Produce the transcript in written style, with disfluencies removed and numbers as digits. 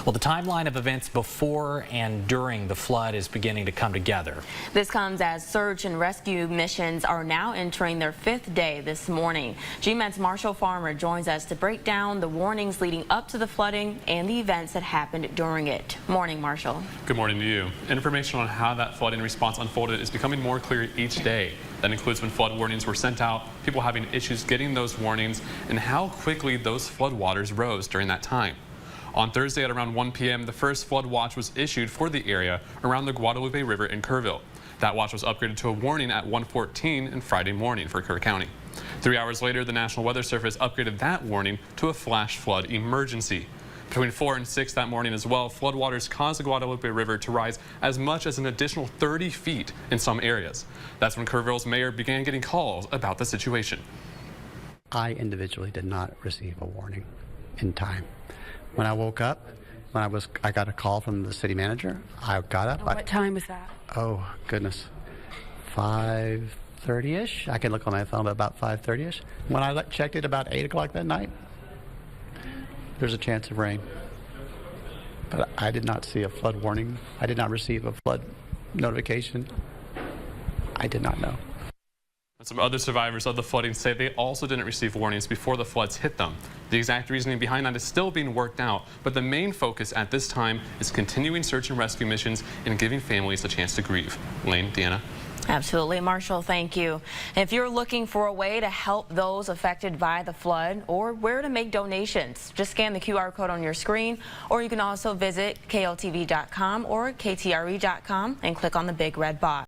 Well, the timeline of events before and during the flood is beginning to come together. This comes as search and rescue missions are now entering their 5th day this morning. GMA's Marshall Farmer joins us to break down the warnings leading up to the flooding and the events that happened during it. Morning, Marshall. Good morning to you. Information on how that flooding response unfolded is becoming more clear each day. That includes when flood warnings were sent out, people having issues getting those warnings, and how quickly those flood waters rose during that time. On Thursday at around 1 p.m., the first flood watch was issued for the area around the Guadalupe River in Kerrville. That watch was upgraded to a warning at 1:14 and Friday morning for Kerr County. 3 hours later, the National Weather Service upgraded that warning to a flash flood emergency. Between 4 and 6 that morning as well, floodwaters caused the Guadalupe River to rise as much as an additional 30 feet in some areas. That's when Kerrville's mayor began getting calls about the situation. I individually did not receive a warning in time. When I woke up, I got a call from the city manager. I got up. What time was that? Oh, goodness. 5:30-ish. I can look on my phone, but about 5:30-ish. When I checked it about 8 o'clock that night, there's a chance of rain. But I did not see a flood warning. I did not receive a flood notification. I did not know. Some other survivors of the flooding say they also didn't receive warnings before the floods hit them. The exact reasoning behind that is still being worked out, but the main focus at this time is continuing search and rescue missions and giving families a chance to grieve. Lane, Deanna. Absolutely, Marshall, thank you. If you're looking for a way to help those affected by the flood or where to make donations, just scan the QR code on your screen, or you can also visit kltv.com or ktre.com and click on the big red box.